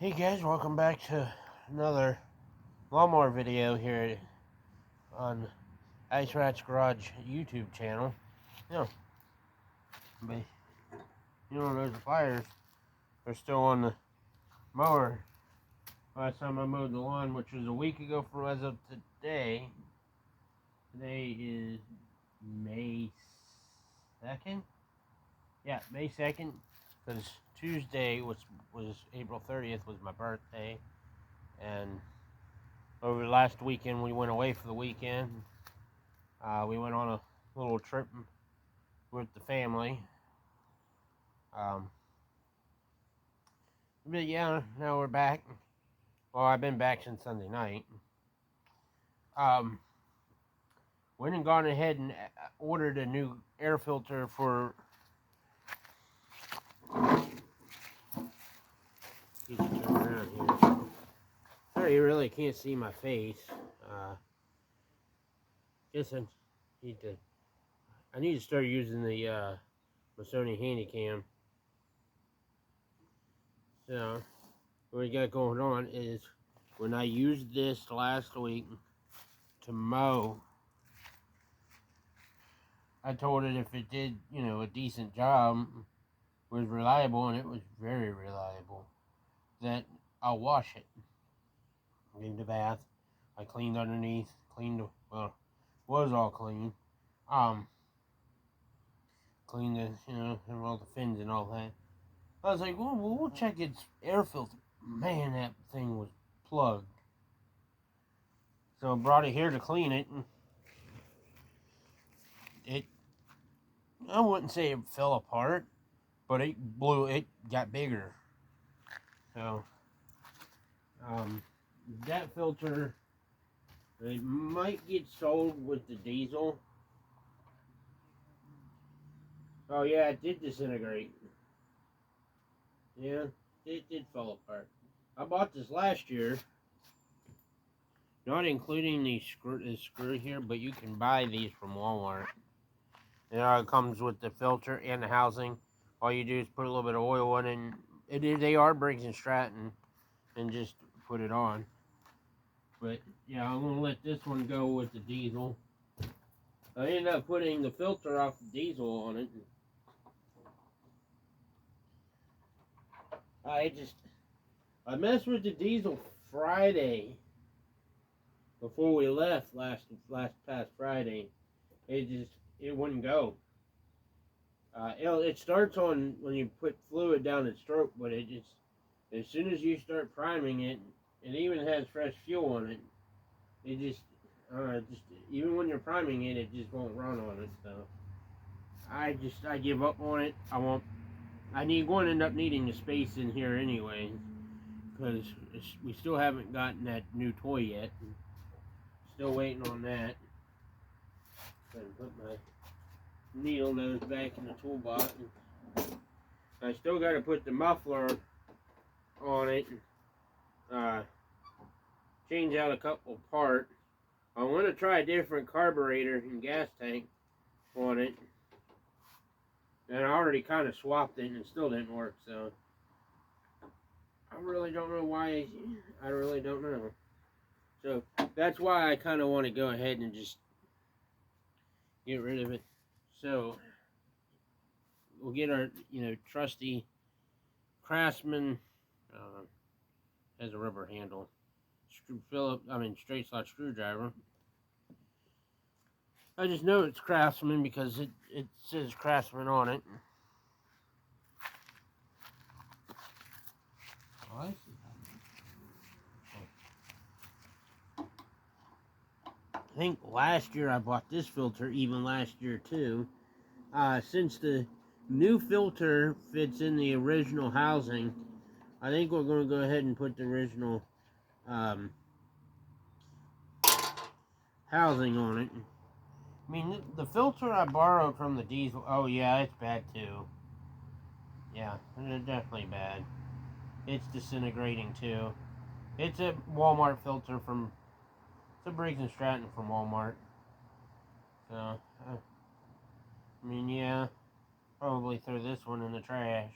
Hey guys, welcome back to another lawnmower video here on Ice Rat's Garage YouTube channel. You know, those fires are still on the mower. Last time I mowed the lawn, which was a week ago from as of today. Today is May 2nd? Yeah, May 2nd, because Tuesday was April 30th was my birthday, and over the last weekend we went away for the weekend. We went on a little trip with the family. But yeah, now we're back. Well, I've been back since Sunday night. Went and gone ahead and ordered a new air filter for. Turn around here. Sorry, you really can't see my face. Guess I need to start using the my Sony Handycam. So what we got going on is when I used this last week to mow, I told it if it did, a decent job, was reliable, and it was very reliable, that I'll wash it. In the bath, I cleaned underneath, was all clean. Cleaned the, all the fins and all that. I was like, well, we'll check its air filter. Man, that thing was plugged. So I brought it here to clean it, and I wouldn't say it fell apart, but it got bigger. So, that filter, it might get sold with the diesel. Oh yeah, it did disintegrate. Yeah, it did fall apart. I bought this last year, not including the screw here, but you can buy these from Walmart. It comes with the filter and the housing. All you do is put a little bit of oil in it. They are Briggs and Stratton, and just put it on. But yeah, I'm gonna let this one go with the diesel. I ended up putting the filter off the diesel on it. I messed with the diesel Friday before we left last past Friday. It wouldn't go. It starts on when you put fluid down its throat, but it just, as soon as you start priming it, it even has fresh fuel on it. It just even when you're priming it, it just won't run on it. So I give up on it. I'm going to end up needing the space in here anyway, because we still haven't gotten that new toy yet. Still waiting on that. So I put my needle nose back in the toolbox. I still got to put the muffler on it and change out a couple parts. I want to try a different carburetor and gas tank on it. And I already kind of swapped it and it still didn't work, so I really don't know why. I really don't know. So that's why I kind of want to go ahead and just get rid of it. So we'll get our, trusty Craftsman, has a rubber handle, straight slot screwdriver. I just know it's Craftsman because it says Craftsman on it. Oh, I see. I think last year I bought this filter, even last year too. Since the new filter fits in the original housing, I think we're going to go ahead and put the original housing on it. I mean, the filter I borrowed from the diesel, oh yeah, it's bad too. Yeah, it's definitely bad. It's disintegrating too. It's a Walmart filter it's a Briggs and Stratton from Walmart. So, I mean, yeah, probably throw this one in the trash.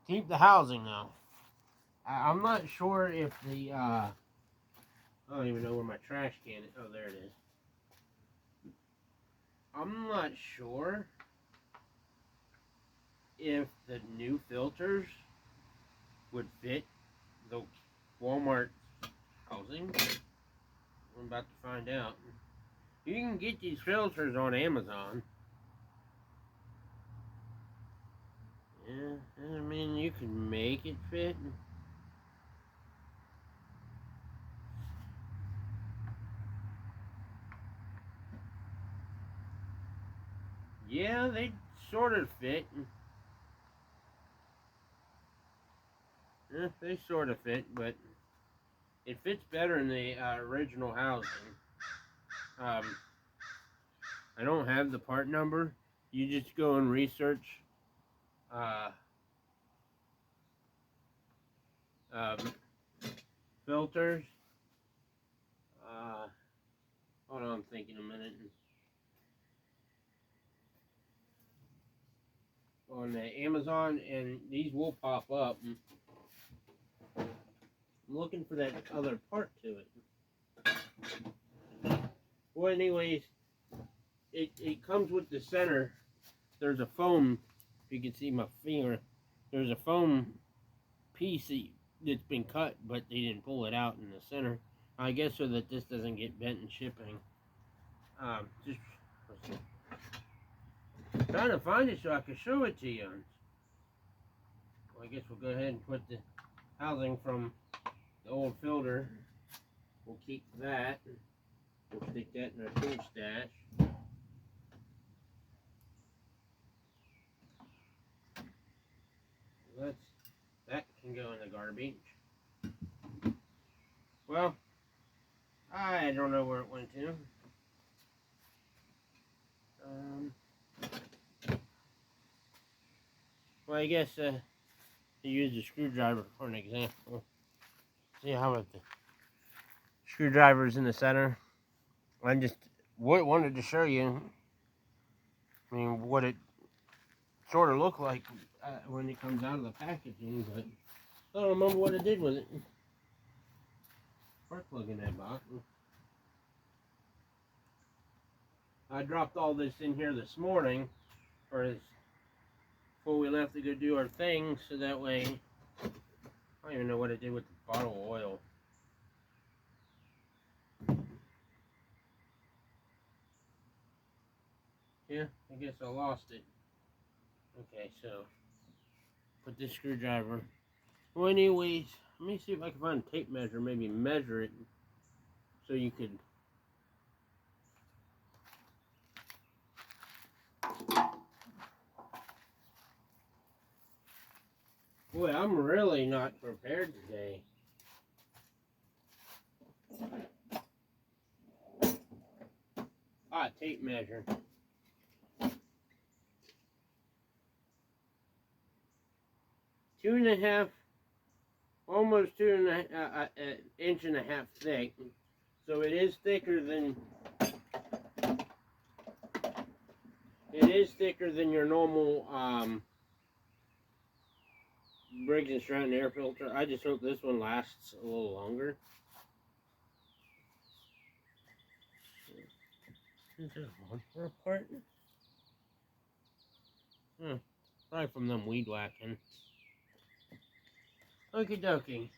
Keep the housing though. I'm not sure if the, I don't even know where my trash can is. Oh, there it is. I'm not sure if the new filters would fit the Walmart housing. I'm about to find out. You can get these filters on Amazon. Yeah, I mean, you can make it fit. Yeah, they sort of fit. Yeah, they sort of fit, but it fits better in the original housing. Um, I don't have the part number. You just go and research uh, um, filters. Uh, Hold on, I'm thinking a minute. On the Amazon, and these will pop up. I'm looking for that other part to it. Well, anyways, it comes with the center. There's a foam. If you can see my finger, there's a foam piece that's been cut, but they didn't pull it out in the center. I guess so that this doesn't get bent in shipping. Just trying to find it so I can show it to you. Well, I guess we'll go ahead and put the housing from the old filter. We'll keep that. We'll stick that in our tool stash. That can go in the garbage. Well, I don't know where it went to. Well, I guess to use a screwdriver for an example. See how the screwdriver's in the center. I just wanted to show you. I mean, what it sort of looked like when it comes out of the packaging, but I don't remember what it did with it. Spark plug in that box. I dropped all this in here this morning, before we left to go do our thing, so that way, I don't even know what it did with the bottle of oil. Yeah, I guess I lost it. Okay, so, put this screwdriver. Well, anyways, let me see if I can find a tape measure, maybe measure it, so you could. Boy, I'm really not prepared today. Tape measure. 2.5, almost 2.5 inch and a half thick. So it is thicker than your normal Briggs and Stratton air filter. I just hope this one lasts a little longer. Is there one for a part? Probably from them weed whacking. Okie dokie.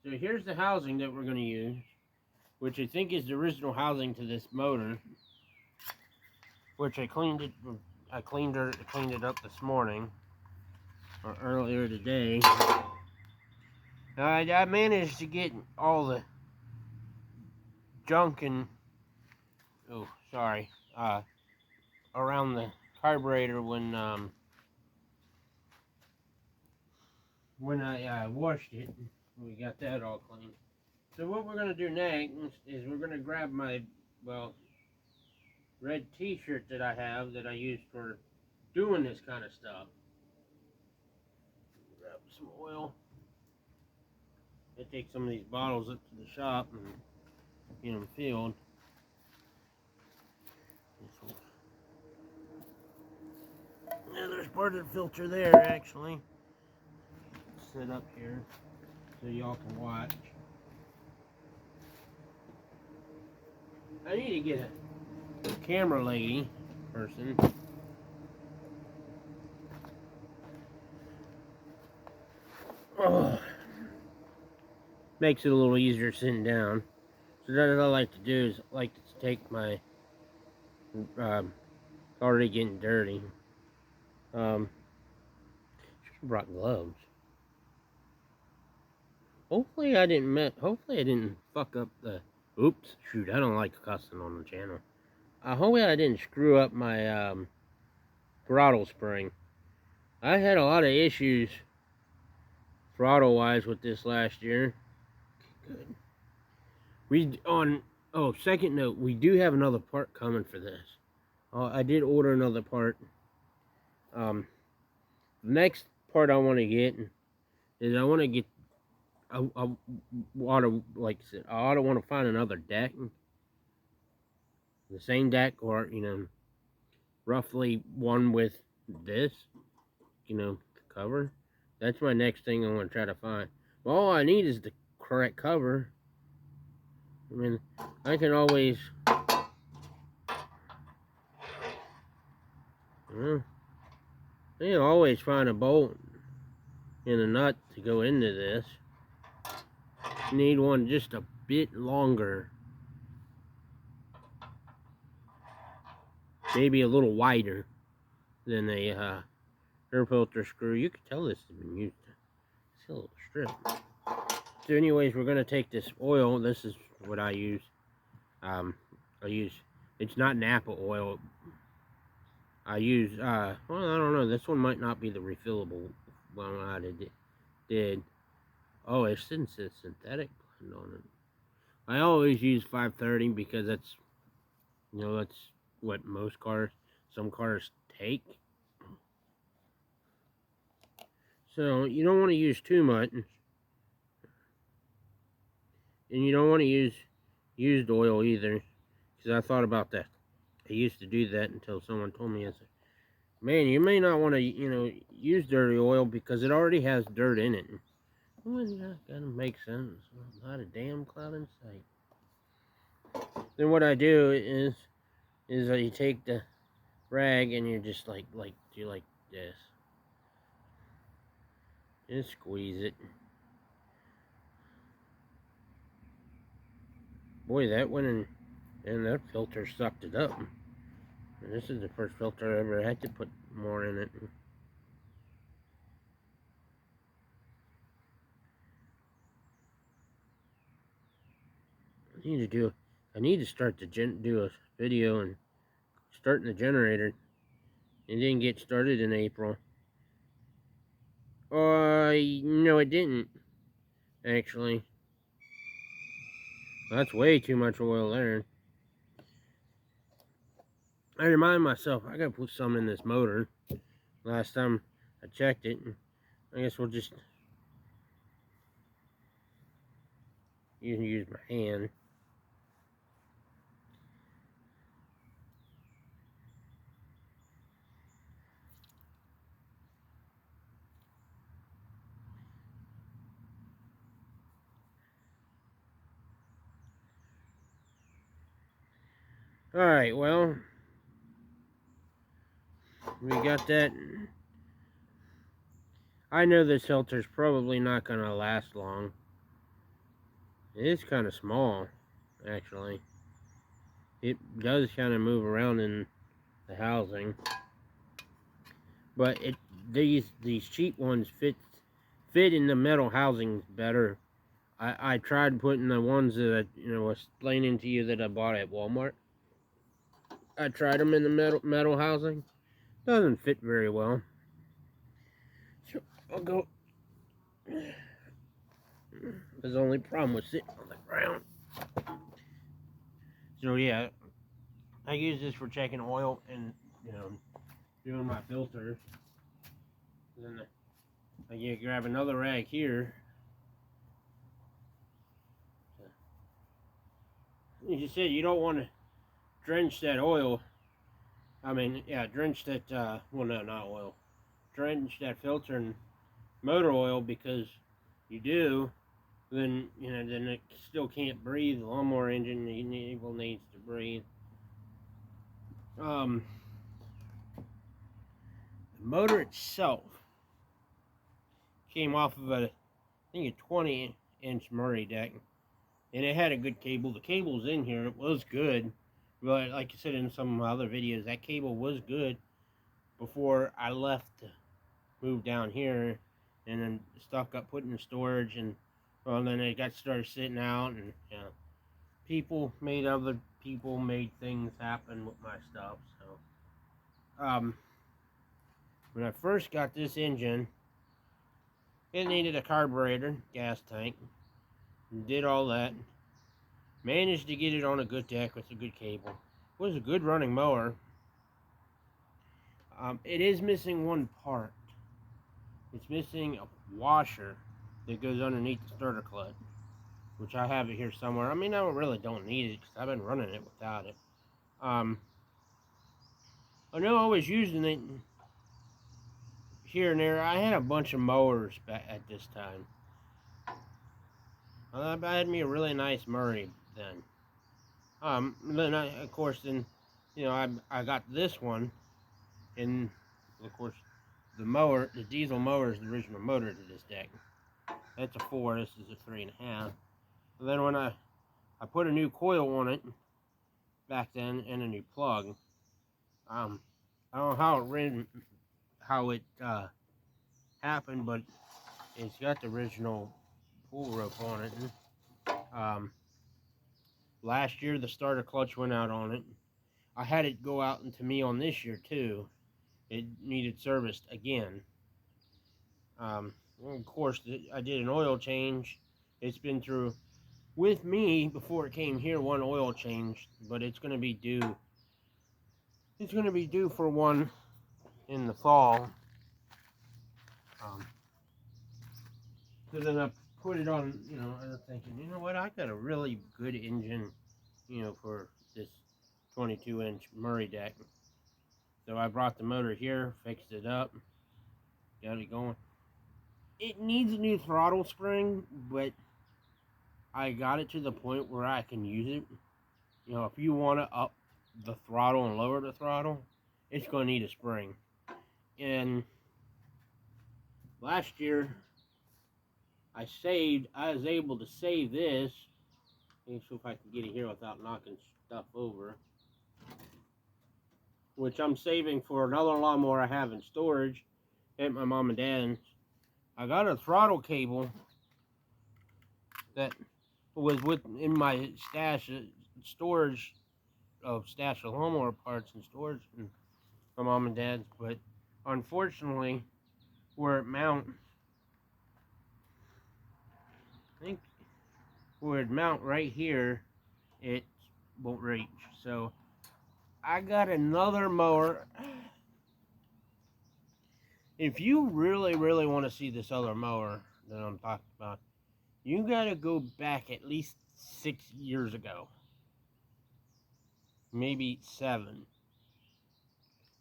So here's the housing that we're going to use, which I think is the original housing to this motor, which I cleaned it up this morning, or earlier today. Now I managed to get all the junk and, around the carburetor when I washed it. We got that all clean. So what we're going to do next is we're going to grab my, red t-shirt that I have that I use for doing this kind of stuff. Grab some oil. I take some of these bottles up to the shop and get them filled. Yeah, there's part of the filter there actually. Set up here. so y'all can watch. I need to get a camera lady person. Oh, makes it a little easier sitting down. So what I like to do is I like to take my already getting dirty. Should have brought gloves. Hopefully I didn't fuck up the. Oops, shoot! I don't like cussing on the channel. Hopefully I didn't screw up my throttle spring. I had a lot of issues throttle wise with this last year. Good. Second note, we do have another part coming for this. I did order another part. The next part I want to get is I want to get. I want to, like I said, I don't want to find another deck. The same deck, or roughly one with this, the cover. That's my next thing I want to try to find. Well, all I need is the correct cover. I mean, I can always, find a bolt and a nut to go into this. You need one just a bit longer, maybe a little wider than a air filter screw. You can tell this has been used. It's a little strip. So anyways, we're going to take this oil. This is what I use. It's not Napa oil. I use, well, I don't know. This one might not be the refillable one I did. Oh, it says synthetic blend on it. I always use 530 because that's what some cars take. So you don't want to use too much. And you don't want to use used oil either, because I thought about that. I used to do that until someone told me, I said, man, you may not want to, use dirty oil because it already has dirt in it. Well, yeah, gotta make sense. Not a damn cloud in sight. Then what I do is you take the rag and you just do like this. Just squeeze it. Boy, that went in, and that filter sucked it up. And this is the first filter I ever had to put more in it. I need to start to do a video and starting the generator. It didn't get started in April. No, it didn't. Actually, that's way too much oil there. I remind myself I gotta put some in this motor. Last time I checked it, I guess we'll just use my hand. Alright, well, we got that. I know this filter's probably not going to last long. It is kind of small, actually. It does kind of move around in the housing. But these cheap ones fit in the metal housing better. I tried putting the ones that I was explaining to you that I bought at Walmart. I tried them in the metal housing. Doesn't fit very well. So I'll go. There's the only problem with sitting on the ground. So yeah, I use this for checking oil and doing my filters. Then I grab another rag here. As you said, you don't want to drench that oil. I mean, yeah, drench that, well, no, not oil. Drench that filter in motor oil, because you do, then then it still can't breathe. The lawnmower engine needs to breathe. The motor itself came off of I think a 20-inch Murray deck, and it had a good cable. The cable's in here. It was good, but like I said in some of my other videos, that cable was good before I left to move down here, and then stuff got put in storage, and well, then it got started sitting out, and other people made things happen with my stuff. So, when I first got this engine, it needed a carburetor, gas tank, did all that. Managed to get it on a good deck with a good cable. It was a good running mower. It is missing one part. It's missing a washer that goes underneath the starter clutch, which I have it here somewhere. I mean, I really don't need it because I've been running it without it. I know I was using it here and there. I had a bunch of mowers back at this time. I had me a really nice Murray then. Then of course, I got this one, and of course, the diesel mower is the original motor to this deck. That's a 4. This is a 3.5. And then when I put a new coil on it back then and a new plug, I don't know how it happened, but it's got the original pull rope on it. Last year the starter clutch went out on it. I had it go out into me on this year too. It needed serviced again. Of course, I did an oil change. It's been through with me before it came here one oil change, but it's going to be due. It's going to be due for one in the fall. So then I put it on. I'm thinking, you know what? I got a really good engine, for this 22-inch Murray deck. So I brought the motor here, fixed it up, got it going. It needs a new throttle spring, but I got it to the point where I can use it. If you want to up the throttle and lower the throttle, it's going to need a spring. And last year, I was able to save this. Let me see if I can get it here without knocking stuff over. Which I'm saving for another lawnmower I have in storage at my mom and dad's. I got a throttle cable that was in my stash of lawnmower parts and storage in my mom and dad's, but unfortunately, where it mount, right here, it won't reach. So I got another mower. If you really, really want to see this other mower that I'm talking about, you gotta go back at least 6 years ago. Maybe 7.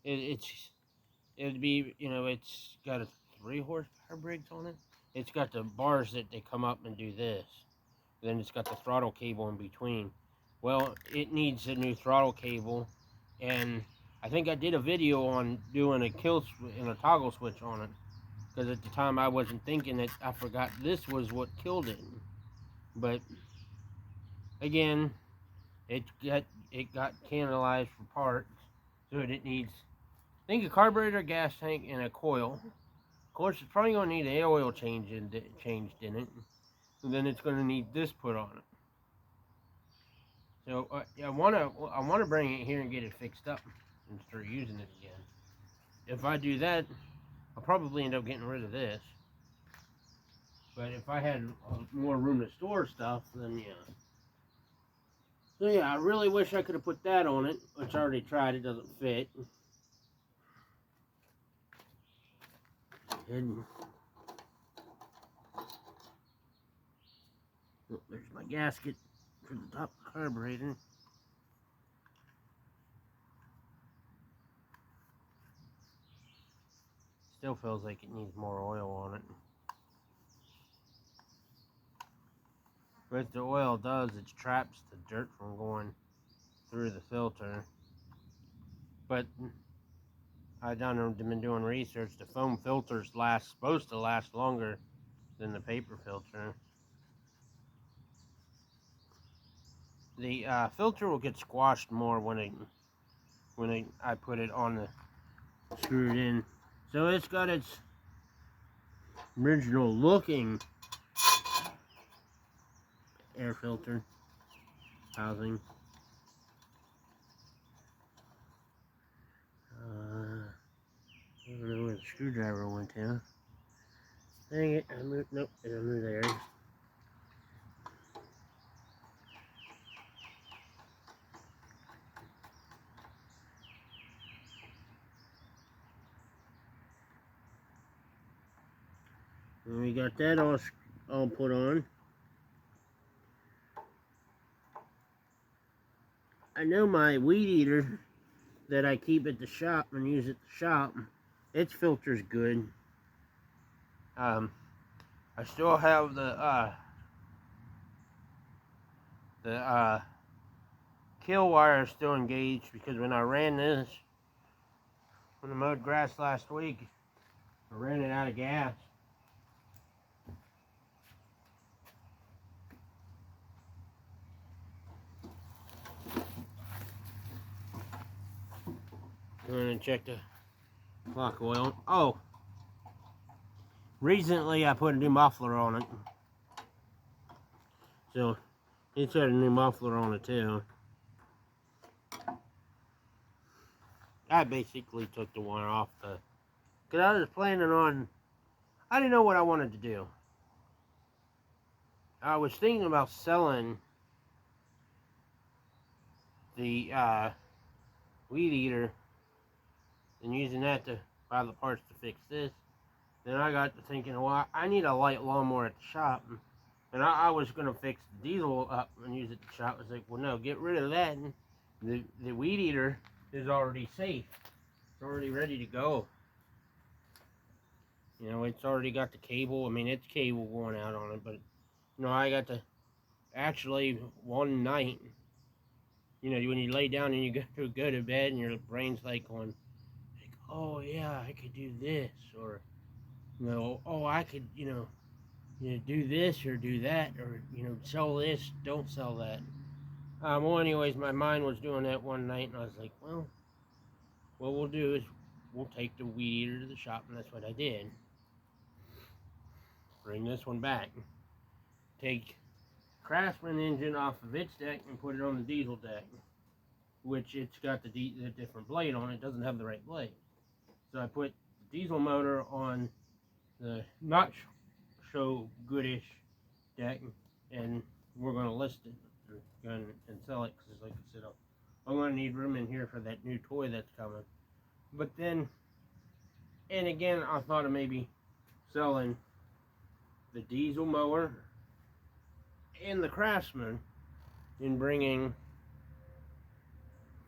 It'd be, it's got a 3 horsepower brakes on it. It's got the bars that they come up and do this. Then it's got the throttle cable in between. Well, it needs a new throttle cable, and I think I did a video on doing a toggle switch on it, because at the time I wasn't thinking it. I forgot this was what killed it. But again, it got cannibalized for parts, so it needs, I think, a carburetor, gas tank, and a coil. Of course, it's probably going to need an oil changed in it, and then it's going to need this put on it. So I want to bring it here and get it fixed up and start using it again. If I do that, I'll probably end up getting rid of this. But if I had more room to store stuff, then yeah. So yeah, I really wish I could have put that on it, which I already tried. It doesn't fit. And oh, there's my gasket for the top carburetor. Still feels like it needs more oil on it. what the oil does, it traps the dirt from going through the filter. But I've been doing research. The foam filters supposed to last longer than the paper filter. The filter will get squashed more when I put it on the screwed in. So it's got its original looking air filter housing. I don't know where the screwdriver went to. Dang it, I moved, nope, it's under there. And we got that all put on. I know my weed eater that I keep at the shop and use at the shop, its filter's good. I still have the kill wire still engaged because when I ran this, when I mowed grass last week, I ran it out of gas. I'm gonna check the clock oil. Oh, recently I put a new muffler on it, so it's got a new muffler on it too. I basically took the one off because I was planning on, I didn't know what I wanted to do. I was thinking about selling the weed eater and using that to buy the parts to fix this. Then I got to thinking, well, I need a light lawnmower at the shop. And I was going to fix the diesel up and use it at the shop. I was like, well, no, get rid of that. And the weed eater is already safe. It's already ready to go. You know, it's already got the cable. I mean, it's cable going out on it. But, you know, I got to actually one night, you know, when you lay down and you go to bed and your brain's like going, like, oh, yeah, I could do this. Or, you know, oh, I could, you know, do this or do that, or, you know, sell this, don't sell that. Well, anyways, my mind was doing that one night, and I was like, well, what we'll do is we'll take the weed eater to the shop, and that's what I did. Bring this one back. Take Craftsman engine off of its deck and put it on the diesel deck, which it's got the different blade on it. It doesn't have the right blade. So I put the diesel motor on the not so goodish deck, and we're going to list it and sell it because, like I said, I'm going to need room in here for that new toy that's coming. But then, and again, I thought of maybe selling the diesel mower and the Craftsman and bringing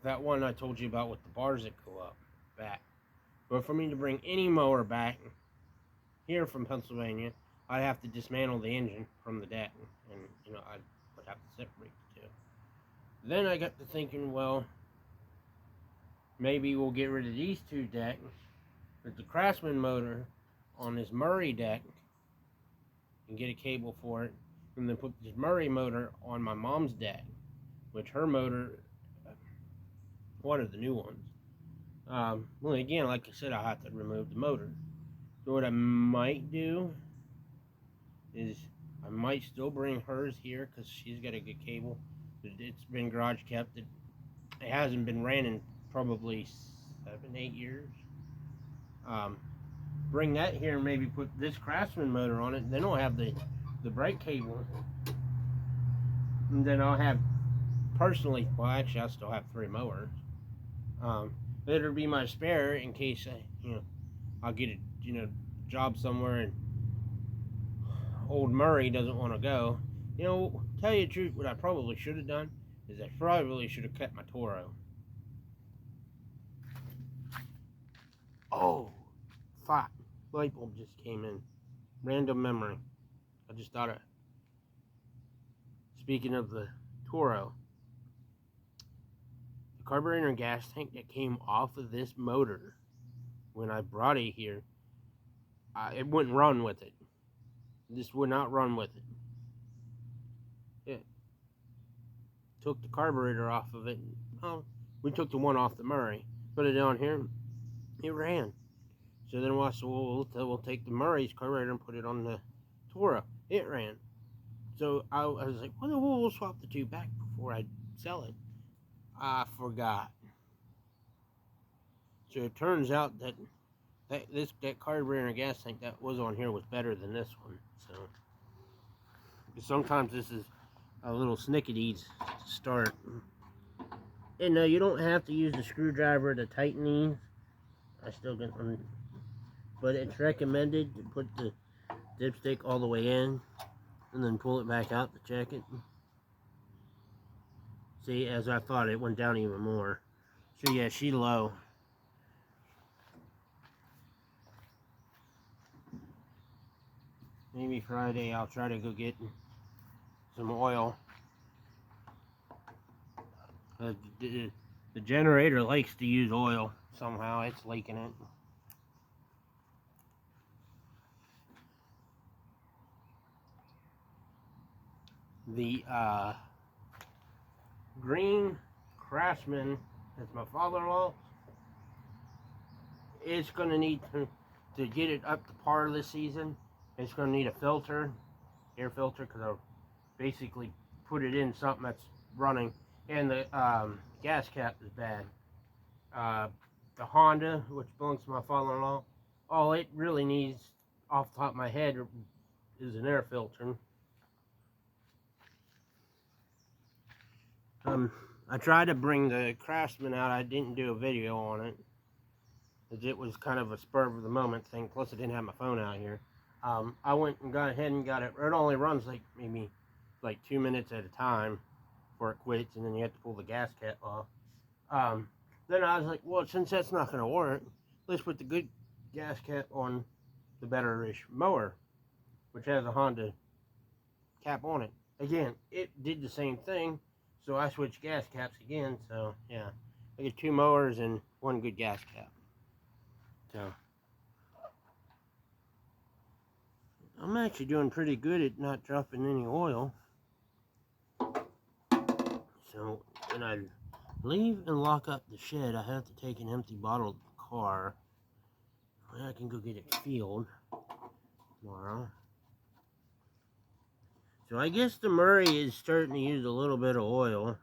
that one I told you about with the bars that go up back. But for me to bring any mower back here from Pennsylvania, I'd have to dismantle the engine from the deck, and, you know, I would have to separate the two. Then I got to thinking, well, maybe we'll get rid of these two decks, put the Craftsman motor on this Murray deck, and get a cable for it, and then put this Murray motor on my mom's deck, which her motor, one of the new ones. Well, again, like I said, I have to remove the motor. So what I might do is I might still bring hers here because she's got a good cable. It's been garage kept. It hasn't been ran in probably 7-8 years. Bring that here and maybe put this Craftsman motor on it. Then I'll have the brake cable. And then I'll have, personally, well, actually I still have 3 mowers. It'll be my spare in case I'll get a job somewhere and old Murray doesn't want to go. You know, tell you the truth, what I probably should have done is I probably should have kept my Toro. Oh, fuck. Light bulb just came in. Random memory. I just thought speaking of the Toro, the carburetor and gas tank that came off of this motor when I brought it here, it wouldn't run with it. This would not run with it. It took the carburetor off of it. Oh, we took the one off the Murray, put it on here, it ran. So then I said, well, we'll take the Murray's carburetor and put it on the Toro. It ran. So I was like, well, we'll swap the two back before I sell it. I forgot. So it turns out that that carburetor and gas tank that was on here was better than this one. So sometimes this is a little snickety to start. And no, you don't have to use the screwdriver to tighten these. I still get them, but it's recommended to put the dipstick all the way in and then pull it back out to check it. See, as I thought, it went down even more. So yeah, she's low. Maybe Friday I'll try to go get some oil. The generator likes to use oil somehow. It's leaking it. The green Craftsman, that's my father-in-law, it's going to need to get it up to par this season. It's going to need a filter, air filter, because I'll basically put it in something that's running. And the gas cap is bad. The Honda, which belongs to my father-in-law, all it really needs, off the top of my head, is an air filter. I tried to bring the Craftsman out. I didn't do a video on it, because it was kind of a spur of the moment thing. Plus, I didn't have my phone out here. I went and got ahead and got it. It only runs maybe 2 minutes at a time before it quits, and then you have to pull the gas cap off. Then I was like, well, since that's not going to work, let's put the good gas cap on the better-ish mower, which has a Honda cap on it. Again, it did the same thing, so I switched gas caps again. So yeah, I get 2 mowers and 1 good gas cap. So I'm actually doing pretty good at not dropping any oil. So when I leave and lock up the shed, I have to take an empty bottle to the car. I can go get it filled tomorrow. So I guess the Murray is starting to use a little bit of oil.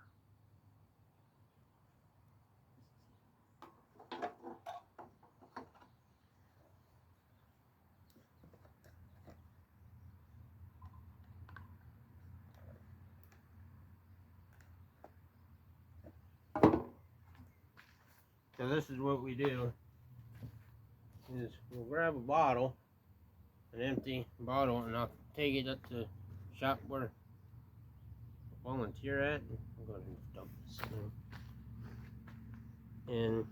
So this is what we do, is we'll grab a bottle, an empty bottle, and I'll take it up to the shop where I volunteer at. I'm going to dump this in.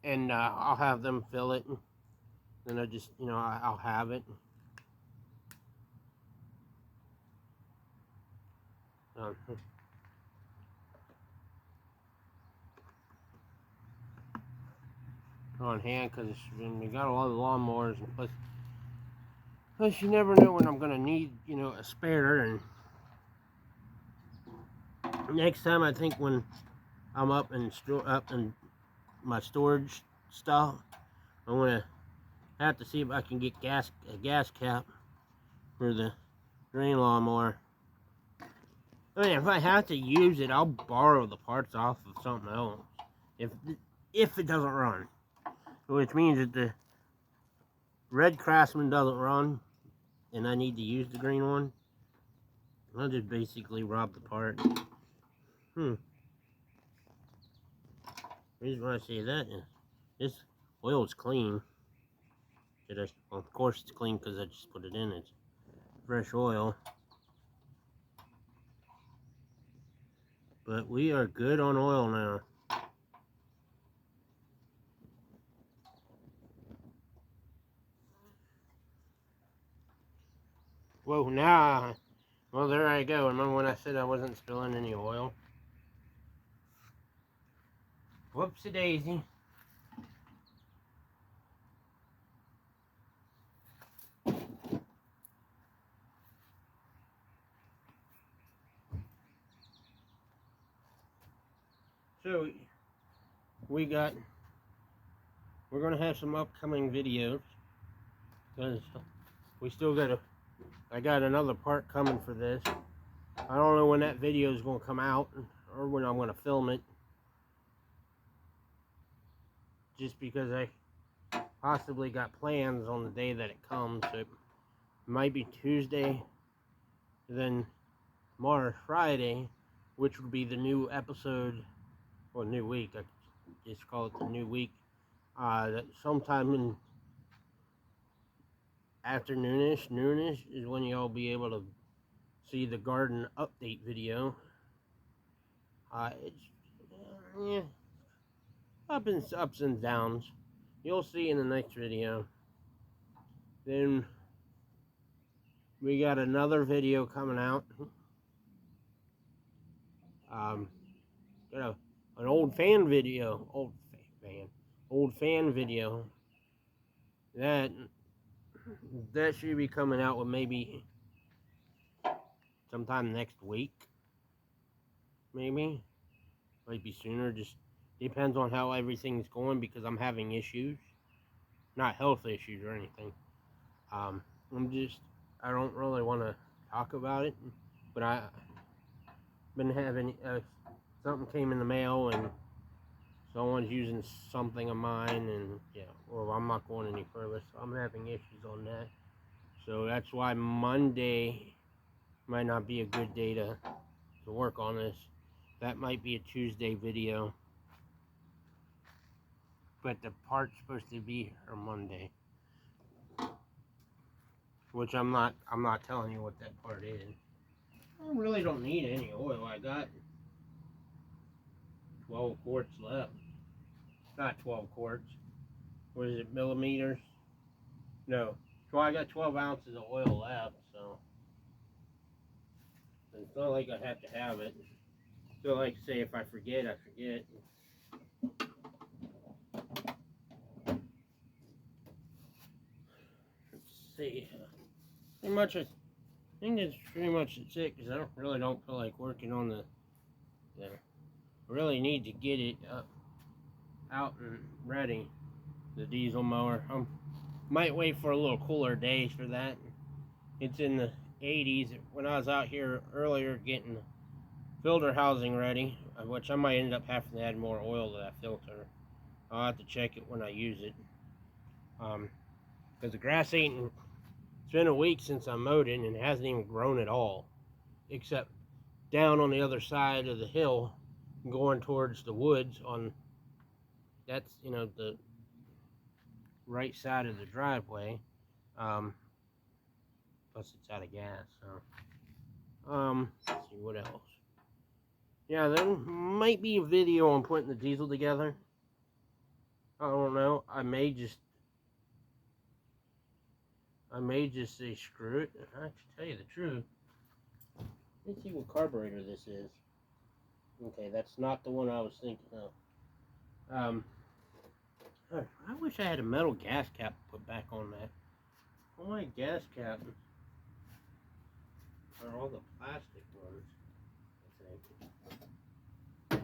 And I'll have them fill it. Then I just, I'll have it. On hand, because we got a lot of lawnmowers, and plus you never know when I'm gonna need, a spare. And next time, I think when I'm up in my storage stuff, I'm gonna have to see if I can get a gas cap for the green lawnmower. I mean, if I have to use it, I'll borrow the parts off of something else if it doesn't run. Which means that the red Craftsman doesn't run and I need to use the green one, I'll just basically rob the part. The reason why I say that is this oil is clean. Well, of course it's clean because I just put it in. It's fresh oil. But we are good on oil now. Whoa, nah. Well, there I go. Remember when I said I wasn't spilling any oil? Whoopsie-daisy. So, we're going to have some upcoming videos, because I got another part coming for this. I don't know when that video is going to come out, or when I'm going to film it, just because I possibly got plans on the day that it comes. So it might be Tuesday, then tomorrow Friday, which would be the new episode, or new week. I just call it the new week. That sometime in noonish is when y'all be able to see the garden update video. It's yeah, ups and downs. You'll see in the next video. Then we got another video coming out. Got an old fan video. Old fan video. That should be coming out with maybe sometime next week. Maybe. Might be sooner. Just depends on how everything's going, because I'm having issues. Not health issues or anything. I don't really want to talk about it, but I've been having, something came in the mail, and someone's using something of mine, and yeah, well, I'm not going any further, so I'm having issues on that. So that's why Monday might not be a good day to work on this. That might be a Tuesday video, but the part's supposed to be here Monday, which I'm not telling you what that part is. I really don't need any oil. I got 12 quarts left. Not 12 quarts. What is it, millimeters? No. So I got 12 ounces of oil left, so it's not like I have to have it. So like I say, if I forget, I forget. Let's see. Pretty much, I think that's pretty much it, because I really don't feel like working on the I really need to get it out and ready, the diesel mower. I might wait for a little cooler days for that. It's in the 80s. When I was out here earlier getting filter housing ready, which I might end up having to add more oil to that filter. I'll have to check it when I use it. Because the grass ain't, it's been a week since I mowed it, and it hasn't even grown at all, except down on the other side of the hill, going towards the woods. That's, the right side of the driveway. Plus it's out of gas, so let's see what else. Yeah, there might be a video on putting the diesel together. I don't know. I may just say screw it. I have to tell you the truth. Let's see what carburetor this is. Okay, that's not the one I was thinking of. I wish I had a metal gas cap to put back on that. All my gas caps are all the plastic ones, I think.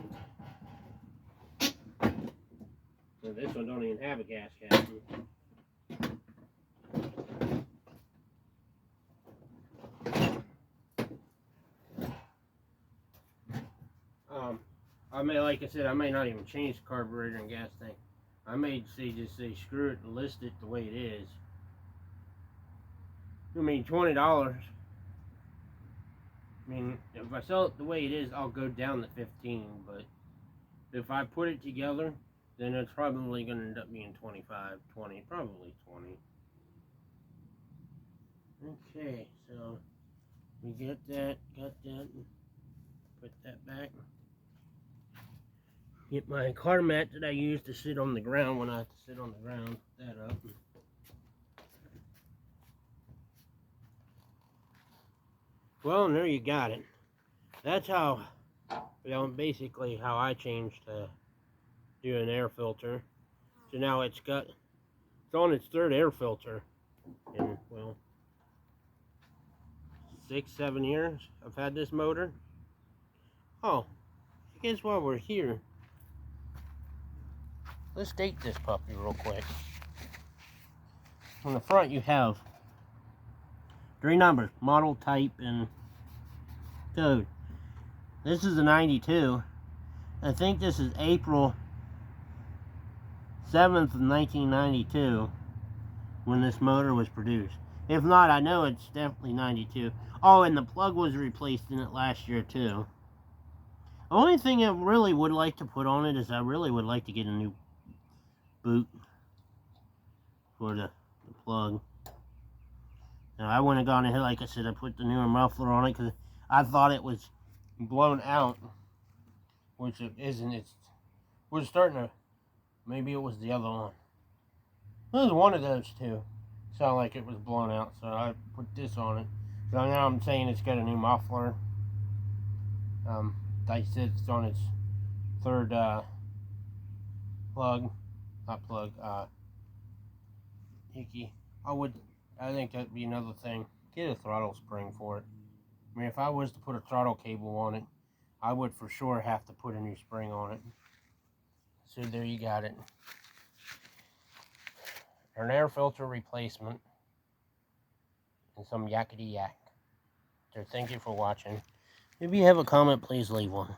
So this one don't even have a gas cap. Like I said, I may not even change the carburetor and gas tank. I may just say screw it and list it the way it is. I mean, $20. I mean, if I sell it the way it is, I'll go down to 15. But if I put it together, then it's probably going to end up being 25, 20, probably 20. Okay, so we got that, put that back. Get my car mat that I use to sit on the ground when I have to sit on the ground, put that up. Well, and there you got it. That's how, basically how I changed to do an air filter. So now it's on its third air filter in, well, 6-7 years I've had this motor. Oh, I guess while we're here, let's date this puppy real quick. On the front you have 3 numbers, model, type, and code. This is a 92. I think this is April 7th of 1992 when this motor was produced. If not, I know it's definitely 92. Oh, and the plug was replaced in it last year too. The only thing I really would like to put on it is I really would like to get a new boot for the plug. Now, I wouldn't have gone ahead, like I said, I put the newer muffler on it because I thought it was blown out, which it isn't. It was starting to, maybe it was the other one. It was one of those two. Sounded like it was blown out, so I put this on it. So now I'm saying it's got a new muffler. Like I said, it's on its third hickey. I think that'd be another thing. Get a throttle spring for it. I mean, if I was to put a throttle cable on it, I would for sure have to put a new spring on it. So there you got it. An air filter replacement and some yakety yak. So thank you for watching. If you have a comment, please leave one.